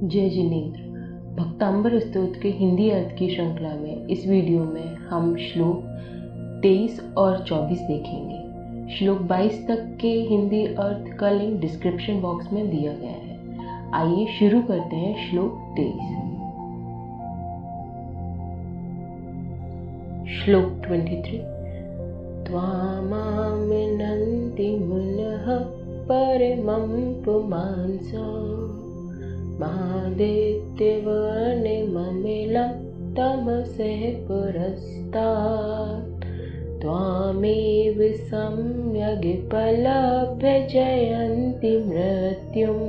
जय जिनेंद्र। भक्तांबर स्तोत्र के हिंदी अर्थ की श्रृंखला में इस वीडियो में हम श्लोक 23 और 24 देखेंगे। श्लोक 22 तक के हिंदी अर्थ का लिंक डिस्क्रिप्शन बॉक्स में दिया गया है। आइए शुरू करते हैं श्लोक 23। श्लोक 23। त्वामामिनन्ति मुनः परमं पुमांसा मादित्यवर्णिममिलं तमसः पुरस्तात् त्वामेव सम्यग्पलभ्य जयन्ति मृत्युं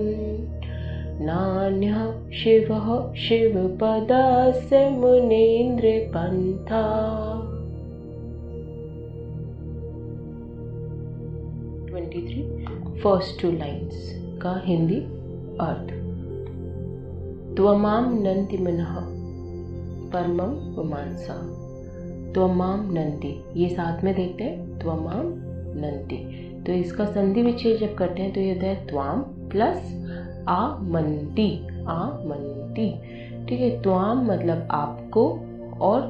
नान्यः शिवः शिवपदस्य मुनीन्द्रपन्था। 23 फर्स्ट टू लाइन्स का हिंदी अर्थ। त्वमाम नन्ति मनः परमं पुमांसा। त्वमाम नन्ति, ये साथ में देखते हैं, त्वमाम नन्ति। तो इसका संधि विच्छेद जब करते हैं तो ये होता है त्वाम प्लस आमन्ति, आमन्ति। ठीक है, त्वाम मतलब आपको और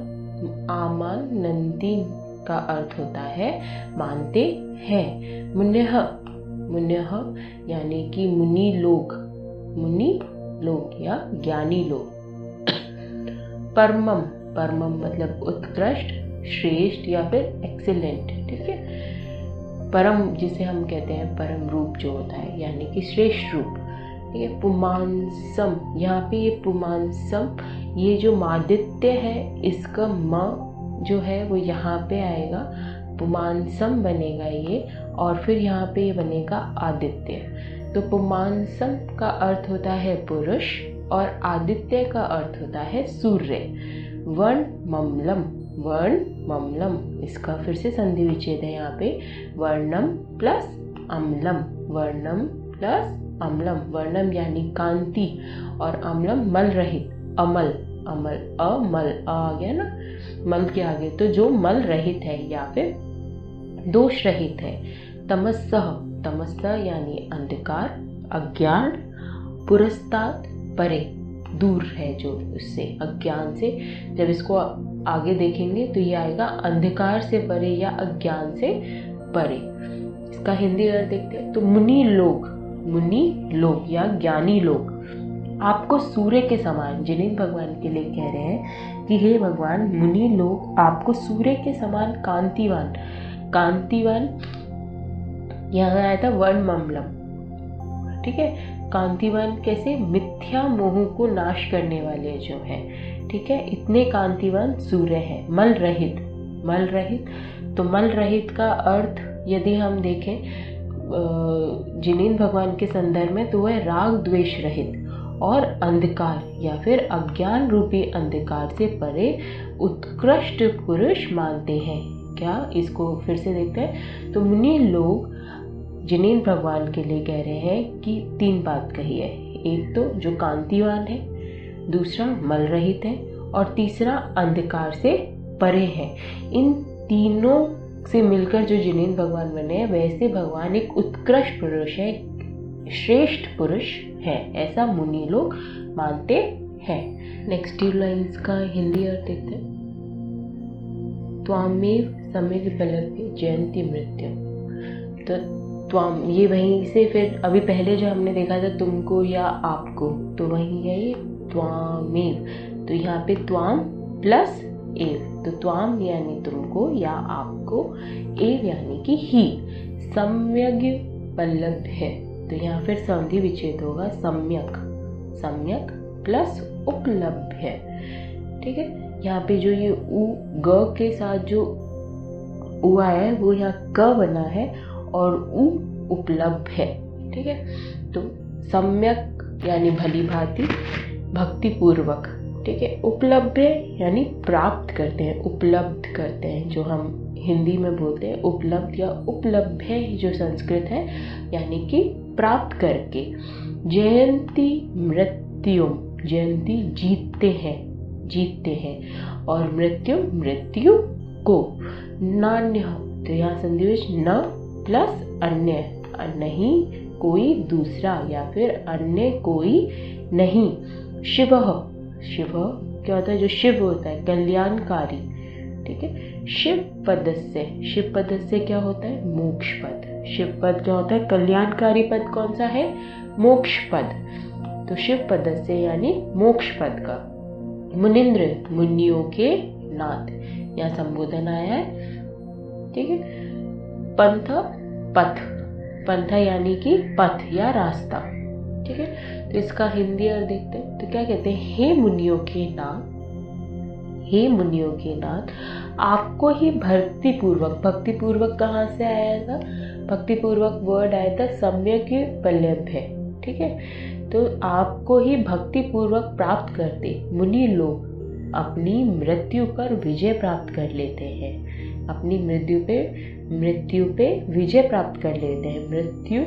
आमान नन्ति का अर्थ होता है मानते हैं। मुन्यः, मुन्यः यानी कि मुनि लोग, मुनि लोग या ज्ञानी लोग। परमम, परमम मतलब उत्कृष्ट, श्रेष्ठ या फिर एक्सीलेंट। ठीक है, परम जिसे हम कहते हैं परम रूप जो होता है यानी कि श्रेष्ठ रूप। ठीक है, पुमांसम, यहाँ पे ये पुमांसम, ये जो मादित्य है इसका म जो है वो यहाँ पे आएगा, पुमांसम बनेगा ये, और फिर यहाँ पे ये बनेगा आदित्य। तो पुमांसम का अर्थ होता है पुरुष और आदित्य का अर्थ होता है सूर्य। वर्ण ममलम, वर्ण ममलम, इसका फिर से संधि विच्छेद है यहाँ पे, वर्णम प्लस अम्लम, वर्णम प्लस अम्लम। वर्णम यानी कांति और अम्लम मल रहित, अमल, अमल, अमल आ गया ना मल के आगे, तो जो मल रहित है या फिर दोष रहित है। तमस्सह, तमस्सह यानी अंधकार, अज्ञान, पुरस्तात् परे, दूर है जो उससे, अज्ञान से। जब इसको आगे देखेंगे तो ये आएगा अंधकार से परे या अज्ञान से परे। इसका हिंदी अर्थ देखते हैं। तो मुनि लोग, मुनि लोग या ज्ञानी लोग आपको सूर्य के समान, जिनेंद्र भगवान के लिए कह रहे हैं कि हे भगवान, मुनि लोग आपको सूर्य के समान कांतिवान, कांतिवान यहाँ आया था वर्ण ममलम। ठीक है, कांतिवान कैसे, मिथ्या मोह को नाश करने वाले जो है। ठीक है, इतने कांतिवान सूर्य है। मल रहित, मल रहित, तो मल रहित का अर्थ यदि हम देखें जिनेंद्र भगवान के संदर्भ में तो वह राग द्वेष रहित और अंधकार या फिर अज्ञान रूपी अंधकार से परे उत्कृष्ट पुरुष मानते हैं। क्या, इसको फिर से देखते हैं। तो मुनि लोग जिनेंद्र भगवान के लिए कह रहे हैं कि तीन बात कही है। एक तो जो कांतिवान है, दूसरा मल रहित है और तीसरा अंधकार से परे है। इन तीनों से मिलकर जो जिनेंद्र भगवान बने हैं, वैसे भगवान एक उत्कृष्ट पुरुष है, श्रेष्ठ पुरुष है, ऐसा मुनि लोग मानते हैं। नेक्स्ट टू लाइन्स का हिंदी अर्थ देखते हैं। त्वामेव सम्यग्पलभ्य जयन्ति मृत्युं। तो त्वाम, ये वहीं से फिर अभी पहले जो हमने देखा था तुमको या आपको, तो वहीं है ये त्वामेव। तो यहाँ पे त्वाम प्लस एव, तो त्वाम यानी तुमको या आपको, एव यानी कि ही, सम्यग पल्लभ है। तो यहाँ फिर संधि विच्छेद होगा, सम्यक, सम्यक प्लस उपलब्ध है। ठीक है, यहाँ पे जो ये उ ग के साथ जो उ आया है वो यहाँ क बना है और उ उपलब्ध है। ठीक है, तो सम्यक यानी भली भांति, भक्ति पूर्वक। ठीक है, उपलब्ध यानी प्राप्त करते हैं, उपलब्ध करते हैं, जो हम हिंदी में बोलते हैं उपलब्ध या उपलब्ध है जो संस्कृत है, यानी कि प्राप्त करके। जयंती मृत्युम, जयंती जीतते हैं, जीतते हैं, और मृत्यु मृत्यु को। नान्य, तो यहाँ संदेश न प्लस अन्य, नहीं कोई दूसरा या फिर अन्य कोई नहीं। शिव, शिव क्या होता है, जो शिव होता है कल्याणकारी, ठीक है। शिव पदस्य, शिव पदस्य क्या होता है, मोक्ष पद। शिव पद क्या होता है, कल्याणकारी पद कौन सा है, मोक्ष पद। तो शिव पदस्य यानी मोक्ष पद का। मुनिंद्र, मुनियों के नाथ, यहाँ संबोधन आया है, ठीक है। पंथ, पथ, पंथ यानी कि पथ या रास्ता, ठीक है। तो इसका हिंदी अर्थ देखते हैं। तो क्या कहते हैं, हे मुनियों के नाथ, हे मुनियों के नाथ, आपको ही भक्ति पूर्वक, भक्ति पूर्वक कहाँ से आया था, भक्ति पूर्वक वर्ड आया था सम्यक पल्लव्य, ठीक है। तो आपको ही भक्ति पूर्वक प्राप्त करते मुनि लोग अपनी मृत्यु पर विजय प्राप्त कर लेते हैं, अपनी मृत्यु पे विजय प्राप्त कर लेते हैं। मृत्यु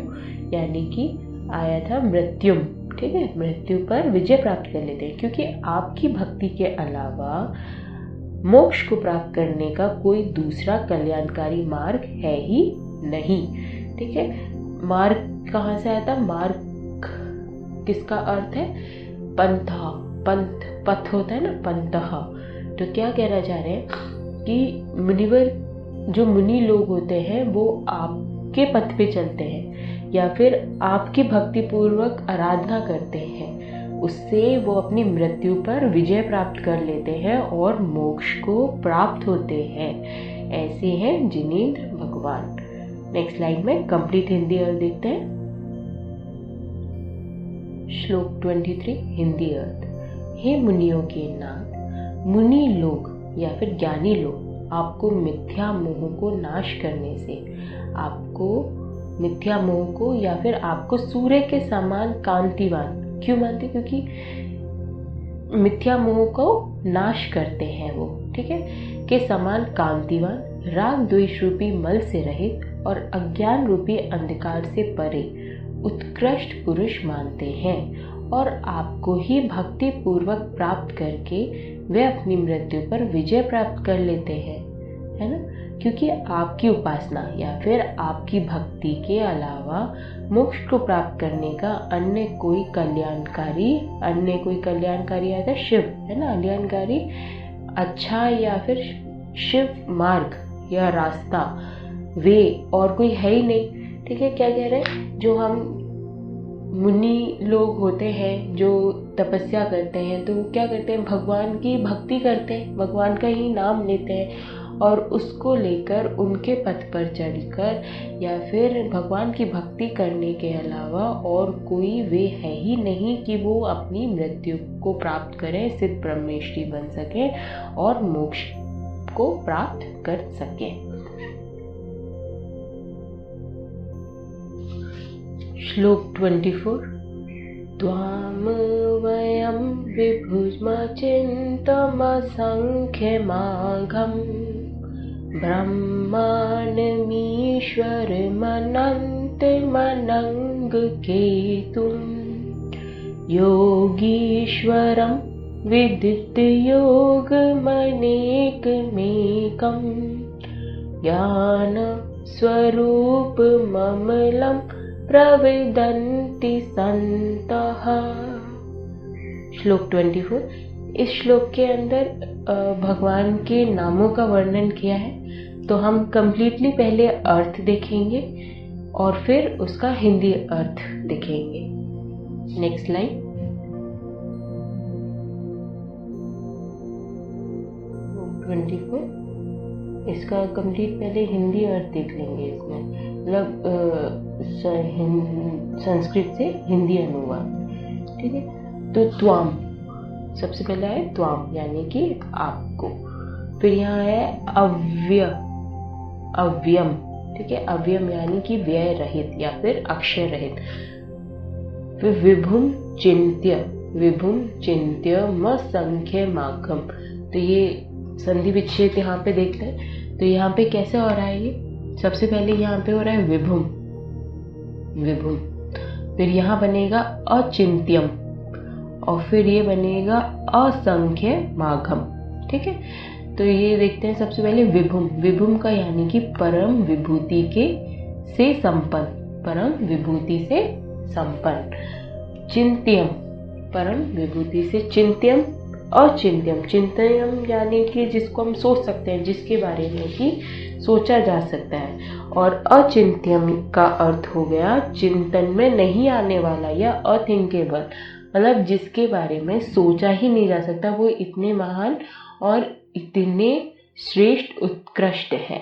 यानी कि आया था मृत्युम, ठीक है, मृत्यु पर विजय प्राप्त कर लेते हैं, क्योंकि आपकी भक्ति के अलावा मोक्ष को प्राप्त करने का कोई दूसरा कल्याणकारी मार्ग है ही नहीं, ठीक है। मार्ग कहाँ से आया था, मार्ग किसका अर्थ है, पंथा, पंथ, पथ होता है ना, पंतः। तो क्या कहना चाह रहे हैं कि मुनिवर, जो मुनि लोग होते हैं वो आपके पथ पे चलते हैं या फिर आपकी भक्ति पूर्वक आराधना करते हैं, उससे वो अपनी मृत्यु पर विजय प्राप्त कर लेते हैं और मोक्ष को प्राप्त होते हैं। ऐसे हैं जिनेंद्र भगवान। नेक्स्ट लाइन में कंप्लीट हिंदी अर्थ देखते हैं। श्लोक 23 हिंदी अर्थ। हे मुनियों के नाथ, मुनि लोग या फिर ज्ञानी लोग आपको मिथ्या मोह को नाश करने से, आपको मिथ्या मोह को या फिर आपको सूर्य के समान कांतिवान क्यों मानते, क्योंकि मिथ्या मोह को नाश करते हैं वो, ठीक है, के समान कांतिवान, राग द्वेष रूपी मल से रहित और अज्ञान रूपी अंधकार से परे उत्कृष्ट पुरुष मानते हैं और आपको ही भक्ति पूर्वक प्राप्त करके वे अपनी मृत्यु पर विजय प्राप्त कर लेते हैं, है ना। क्योंकि आपकी उपासना या फिर आपकी भक्ति के अलावा मोक्ष को प्राप्त करने का अन्य कोई कल्याणकारी आता है शिव, है ना, कल्याणकारी अच्छा या फिर शिव मार्ग या रास्ता, वे और कोई है ही नहीं, ठीक है। क्या कह रहे हैं, जो हम मुनि लोग होते हैं जो तपस्या करते हैं तो क्या करते हैं, भगवान की भक्ति करते हैं, भगवान का ही नाम लेते हैं और उसको लेकर उनके पथ पर चढ़कर या फिर भगवान की भक्ति करने के अलावा और कोई वे है ही नहीं कि वो अपनी मृत्यु को प्राप्त करें, सिद्ध ब्रह्मेश्वरी बन सके और मोक्ष को प्राप्त कर सके। श्लोक 24 त्वाम वयं विभुमचिन्तमसंख्यमाघं ब्रह्माण्डमीश्वरमनन्तमनङ्गकेतुं योगीश्वरं विदित्योगमनेकमेकं ज्ञानस्वरूपममलं प्रविदन्ति सन्तः। श्लोक 24। इस श्लोक के अंदर भगवान के नामों का वर्णन किया है, तो हम कंप्लीटली पहले अर्थ देखेंगे और फिर उसका हिंदी अर्थ देखेंगे। Next line. श्लोक 24 इसका कंप्लीट पहले हिंदी अर्थ देख लेंगे। इसमें मतलब संस्कृत से हिंदी अनुवाद, ठीक है। तो त्वाम सबसे पहला है त्वाम यानी कि आपको, फिर यहाँ है अव्यम, ठीक है, अव्यम यानी कि व्यय रहित या फिर अक्षय रहित। फिर विभुम चिंत्य संख्य माघम, तो ये संधि विच्छेद यहाँ पे देखते हैं। तो यहाँ पे कैसे हो रहा है ये, सबसे पहले यहाँ पे हो रहा है विभुम, फिर यहाँ बनेगा अचिंत्यम और फिर ये बनेगा असंख्य माघम, ठीक है। तो ये देखते हैं सबसे पहले विभुम का यानी कि परम विभूति से संपन्न, परम विभूति से संपन्न। चिंत्यम परम विभूति से। चिंत्यम अचिंत्यम, चिंतयम यानी कि जिसको हम सोच सकते हैं, जिसके बारे में कि सोचा जा सकता है, और अचिंत्यम का अर्थ हो गया चिंतन में नहीं आने वाला या अथिंकेबल, मतलब जिसके बारे में सोचा ही नहीं जा सकता, वो इतने महान और इतने श्रेष्ठ उत्कृष्ट है।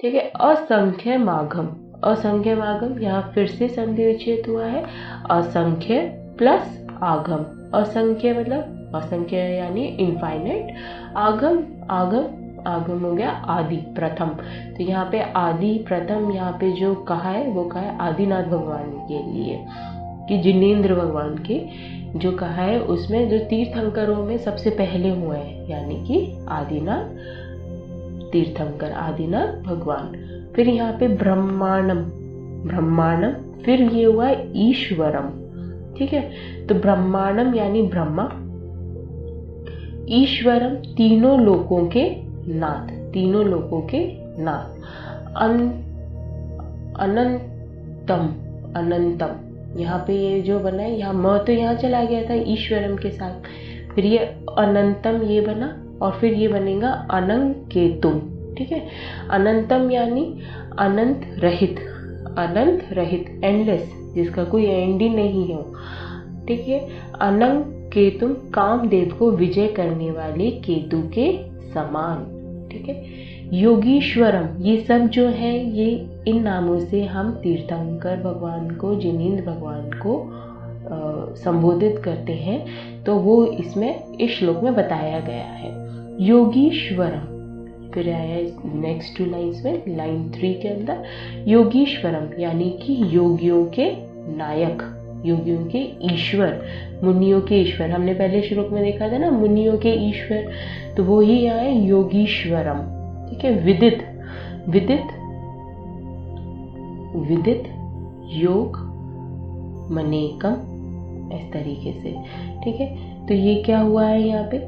ठीक है। असंख्य माघम, असंख्य माघम, यहाँ फिर से संधि विच्छेद हुआ है, असंख्य प्लस आगम। असंख्य मतलब असंख्य यानी इनफाइनाइट, आगम आगम आगम हो गया आदि प्रथम। तो यहाँ पे आदि प्रथम यहाँ पे जो कहा है वो कहा है आदिनाथ भगवान के लिए, कि जिनेंद्र भगवान के जो कहा है उसमें जो तीर्थंकरों में सबसे पहले हुए हैं, यानी कि आदिनाथ तीर्थंकर, आदिनाथ भगवान। फिर यहाँ पे ब्रह्मांडम, ब्रह्मांडम, फिर ये हुआ ईश्वरम। ठीक है। तो ब्रह्मांडम यानी ब्रह्मा, ईश्वरम तीनों लोकों के नाथ, तीनों लोकों के नाथ, अनंतम, अनंतम, यहाँ पे ये जो बना है, यहाँ म तो यहाँ चला गया था ईश्वरम के साथ, फिर ये अनंतम ये बना, और फिर ये बनेगा अनंकेतुम। ठीक है। अनंतम यानी अनंत रहित, अनंत रहित, एंडलेस, जिसका कोई एंड ही नहीं हो। ठीक है। अनंकेतुम, कामदेव को विजय करने वाले केतु के समान। ठीक है। योगीश्वरम, ये सब जो है ये इन नामों से हम तीर्थंकर भगवान को, जिनेंद्र भगवान को संबोधित करते हैं, तो वो इसमें इस श्लोक में बताया गया है। योगीश्वरम, फिर आया नेक्स्ट 2 लाइन्स में, लाइन 3 के अंदर, योगीश्वरम यानी कि योगियों के नायक, योगियों के ईश्वर, मुनियों के ईश्वर। हमने पहले श्लोक में देखा था ना मुनियों के ईश्वर, तो वो ही यहाँ है योगीश्वरम। ठीक है। विदित, विदित, विदित योग मनेकम, इस तरीके से। ठीक है। तो ये क्या हुआ है यहाँ पे,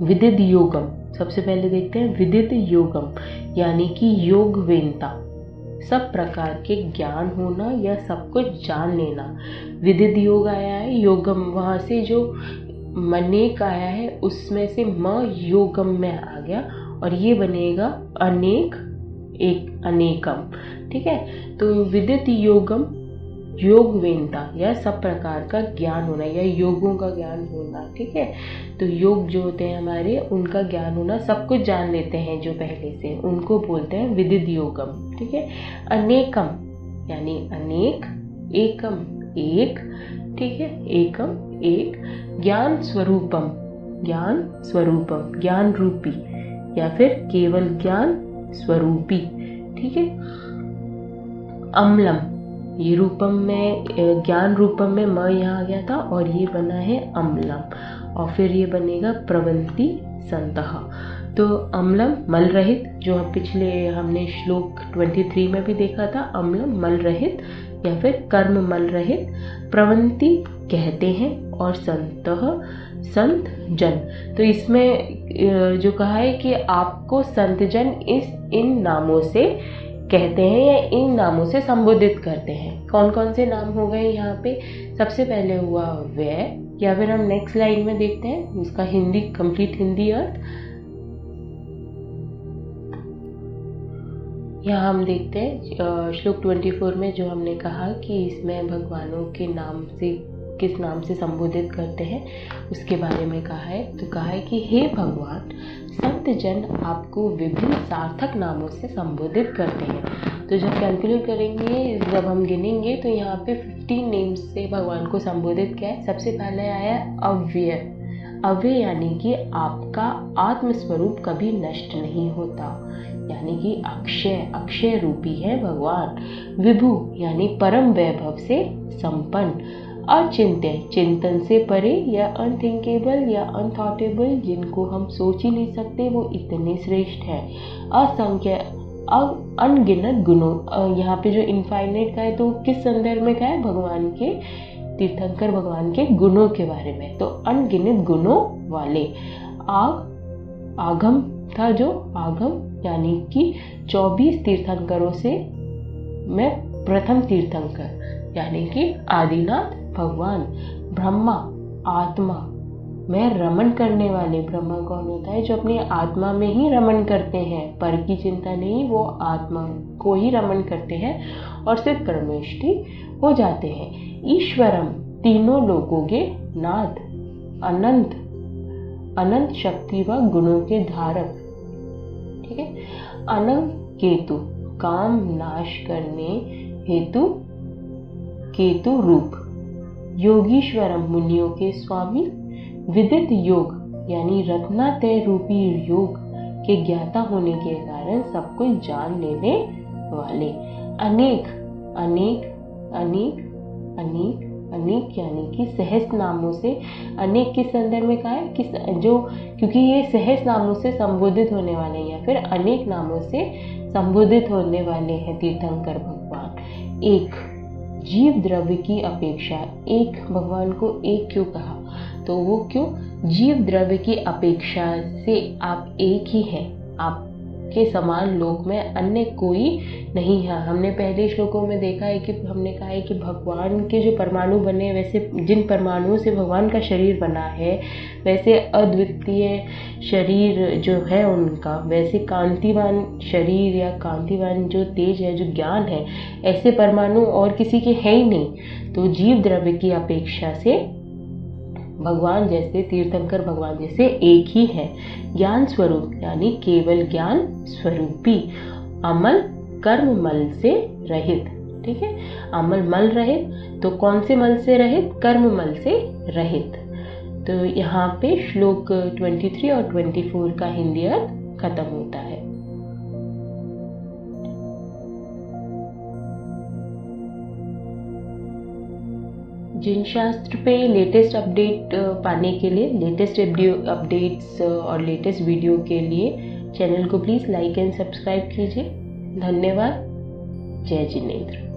विदित योगम। सबसे पहले देखते हैं विदित योगम, यानी कि योग वेंता, सब प्रकार के ज्ञान होना या सब कुछ जान लेना। विदित योग आया है, योगम वहाँ से जो मनेक आया है उसमें से म योगम में आ गया, और ये बनेगा अनेक, एक अनेकम। ठीक है। तो विदित योगम, योग वेंता या सब प्रकार का ज्ञान होना या योगों का ज्ञान होना। ठीक है। तो योग जो होते हैं हमारे, उनका ज्ञान होना, सब कुछ जान लेते हैं जो पहले से, उनको बोलते हैं विदित योगम। ठीक है। अनेकम यानी अनेक, एकम एक। ठीक है। एकम एक, ज्ञान स्वरूपम, ज्ञान स्वरूपम, ज्ञान रूपी, या फिर केवल ज्ञान स्वरूपी। ठीक है। अम्लम, ये रूपम में, ज्ञान रूपम में म यहाँ आ गया था, और ये बना है अम्लम, और फिर ये बनेगा प्रवंती संतः। तो अम्लम मल रहित, जो पिछले हमने श्लोक 23 में भी देखा था, अम्लम मल रहित या फिर कर्म मल रहित, प्रवंती कहते हैं, और संतः संत जन। तो इसमें जो कहा है कि आपको संत जन इन नामों से कहते हैं या इन नामों से संबोधित करते हैं। कौन कौन से नाम हो गए यहाँ पे, सबसे पहले हुआ वै, या फिर हम नेक्स्ट लाइन में देखते हैं उसका हिंदी, कंप्लीट हिंदी अर्थ। यहाँ हम देखते हैं श्लोक 24 में जो हमने कहा कि इसमें भगवानों के नाम से, किस नाम से संबोधित करते हैं उसके बारे में कहा है। तो कहा है कि हे भगवान, संत जन आपको विभिन्न सार्थक नामों से संबोधित करते हैं। तो जब कैलकुलेट करेंगे, जब हम गिनेंगे, तो यहाँ पे 15 नेम्स से भगवान को संबोधित किया है। सबसे पहले आया अव्यय, अव्यय यानी कि आपका आत्मस्वरूप कभी नष्ट नहीं होता, यानी कि अक्षय, अक्षय रूपी है भगवान। विभु यानी परम वैभव से संपन्न। अचिंत्य, चिंतन से परे या अनथिंकेबल या अनथॉटेबल, जिनको हम सोच ही नहीं सकते, वो इतने श्रेष्ठ है। असंख्य, अनगिनत गुणों, यहाँ पे जो इनफाइनाइट का है तो किस संदर्भ में का है, भगवान के, तीर्थंकर भगवान के गुणों के बारे में। तो अनगिनत गुणों वाले। आगम था, जो आगम यानी कि 24 तीर्थंकरों से मैं प्रथम तीर्थंकर, यानी कि आदिनाथ भगवान। ब्रह्मा आत्मा में रमण करने वाले। ब्रह्मा कौन होता है? जो अपनी आत्मा में ही रमण करते हैं, पर की चिंता नहीं, वो आत्मा को ही रमण करते हैं और सिर्फ परमेष्टि हो जाते हैं। ईश्वरम तीनों लोगों के नाथ, अनंत अनंत शक्ति व गुणों के धारक। ठीक है। अनंत केतु काम नाश करने हेतु केतु रूप। योगीश्वरम मुनियों के स्वामी। विदित योग यानी रत्नातय रूपी योग के ज्ञाता होने के कारण सब कुछ जान लेने वाले। अनेक अनेक अनेक अनेक अनेक यानी कि सहस्त्र नामों से, अनेक किस संदर्भ में कहा है? किस जो, क्योंकि ये सहस्त्र नामों से संबोधित होने वाले हैं या फिर अनेक नामों से संबोधित होने वाले हैं तीर्थंकर भगवान। एक जीव द्रव्य की अपेक्षा, एक भगवान को एक क्यों कहा? तो वो क्यों? जीव द्रव्य की अपेक्षा से आप एक ही हैं, आपके समान लोक में अन्य कोई नहीं है। हमने पहले श्लोकों में देखा है कि हमने कहा है कि भगवान के जो परमाणु बने, वैसे जिन परमाणुओं से भगवान का शरीर बना है, वैसे अद्वितीय शरीर जो है उनका, वैसे कांतिवान शरीर या कांतिवान जो तेज है, जो ज्ञान है, ऐसे परमाणु और किसी के है ही नहीं। तो जीव द्रव्य की अपेक्षा से भगवान जैसे, तीर्थंकर भगवान जैसे एक ही है। ज्ञान स्वरूप यानी केवल ज्ञान स्वरूपी। अमल कर्म मल से रहित। ठीक है। अमल मल रहित, तो कौन से मल से रहित? कर्म मल से रहित। तो यहाँ पे श्लोक 23 और 24 का हिंदी अर्थ खत्म होता है। जिन शास्त्र पे लेटेस्ट अपडेट पाने के लिए, लेटेस्ट अपडेट्स और लेटेस्ट वीडियो के लिए चैनल को प्लीज़ लाइक एंड सब्सक्राइब कीजिए। धन्यवाद। जय जिनेंद्र।